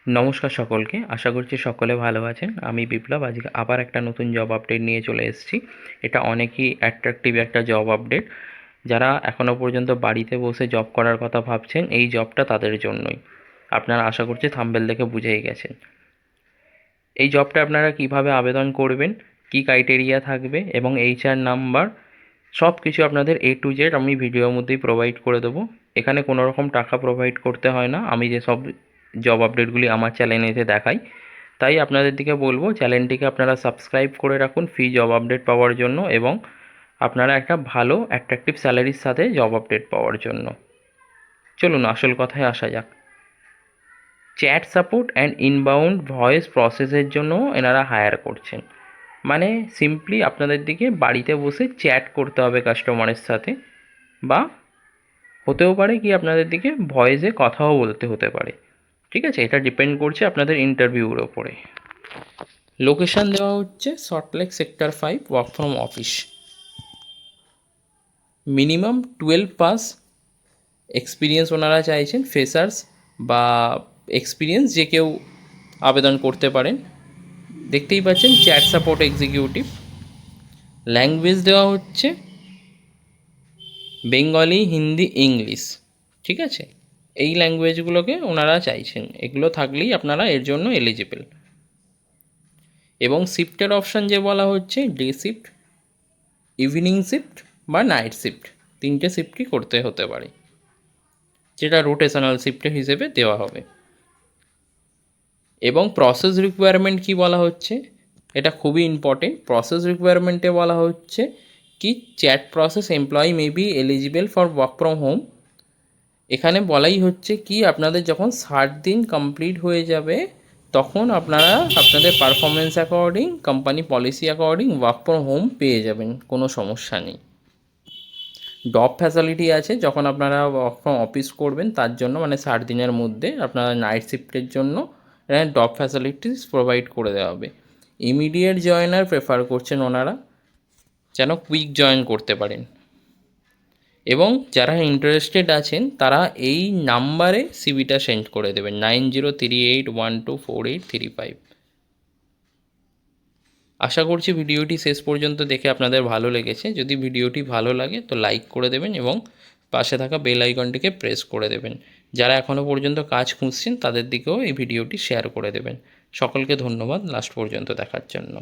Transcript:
নমস্কার সকলকে, আশা করছি সকলে ভালো আছেন। আমি বিপ্লব আজকে আবার একটা নতুন জব আপডেট নিয়ে চলে এসেছি। এটা অনেকই অ্যাট্রাকটিভ একটা জব আপডেট। যারা এখনও পর্যন্ত বাড়িতে বসে জব করার কথা ভাবছেন, এই জবটা তাদের জন্যই। আপনারা আশা করছি থাম্বনেল দেখে বুঝেই গেছেন। এই জবটা আপনারা কিভাবে আবেদন করবেন, কি ক্রাইটেরিয়া থাকবে এবং এইচআর নাম্বার সব কিছু আপনাদের A to Z আমি ভিডিওর মধ্যেই প্রোভাইড করে দেবো। এখানে কোনো রকম টাকা প্রোভাইড করতে হয় না, আমি যে সব জব আপডেটগুলি আমার চ্যানেলেতে দেখাই। তাই আপনাদের দিকে বলবো চ্যানেলটিকে আপনারা সাবস্ক্রাইব করে রাখুন ফ্রি জব আপডেট পাওয়ার জন্য, এবং আপনারা একটা ভালো অ্যাট্রাকটিভ স্যালারির সাথে জব আপডেট পাওয়ার জন্য। চলুন আসল কথায় আসা যাক। Chat support and inbound voice প্রসেসের জন্য এনারা হায়ার করছেন। মানে সিম্পলি আপনাদের দিকে বাড়িতে বসে চ্যাট করতে হবে কাস্টমারের সাথে, বা হতেও পারে কি আপনাদের দিকে ভয়েসে কথাও বলতে হতে পারে। ঠিক আছে, এটা ডিপেন্ড করছে আপনাদের ইন্টারভিউর ওপরে। লোকেশান দেওয়া হচ্ছে Salt Lake sector 5, work from office. Minimum 12 pass experience ওনারা চাইছেন, ফ্রেশার্স বা এক্সপিরিয়েন্স যে কেউ আবেদন করতে পারেন। দেখতেই পাচ্ছেন চ্যাট সাপোর্ট এক্সিকিউটিভ। ল্যাঙ্গুয়েজ দেওয়া হচ্ছে বেঙ্গলি, হিন্দি, ইংলিশ। ঠিক আছে, এই ল্যাঙ্গুয়েজগুলোকে ওনারা চাইছেন, এগুলো থাকলেই আপনারা এর জন্য এলিজিবল। এবং শিফটের অপশান যে বলা হচ্ছে ডে শিফট, ইভিনিং শিফট বা নাইট শিফট, তিনটে শিফটই করতে হতে পারে, যেটা রোটেশনাল শিফটের হিসেবে দেওয়া হবে। এবং প্রসেস রিকোয়ারমেন্ট কি বলা হচ্ছে, এটা খুবই ইম্পর্টেন্ট। প্রসেস রিকোয়ারমেন্টে বলা হচ্ছে কি chat process employee may be eligible for work from home. এখানে বলাই হচ্ছে কি আপনাদের যখন 60 দিন কমপ্লিট হয়ে যাবে তখন আপনারা আপনাদের performance according, company policy according work from home পেয়ে যাবেন, কোনো সমস্যা নেই। ড্রপ ফ্যাসিলিটি আছে যখন আপনারা ওয়ার্ক ফ্রম অফিস করবেন তার জন্য, মানে 60 দিনের মধ্যে আপনারা নাইট শিফটের জন্য এখানে ড্রপ ফ্যাসিলিটিস প্রোভাইড করে দেওয়া হবে। ইমিডিয়েট জয়েনার প্রেফার করছেন ওনারা, যেন কুইক জয়েন করতে পারেন। এবং যারা ইন্টারেস্টেড আছেন তারা এই নাম্বারে সিভিটা সেন্ড করে দেবেন, 9038124835। আশা করছি ভিডিওটি শেষ পর্যন্ত দেখে আপনাদের ভালো লেগেছে। যদি ভিডিওটি ভালো লাগে তো লাইক করে দেবেন এবং পাশে থাকা বেল আইকনটিকে প্রেস করে দেবেন। যারা এখনও পর্যন্ত কাজ খুঁজছেন তাদের দিকেও এই ভিডিওটি শেয়ার করে দেবেন। সকলকে ধন্যবাদ লাস্ট পর্যন্ত দেখার জন্য।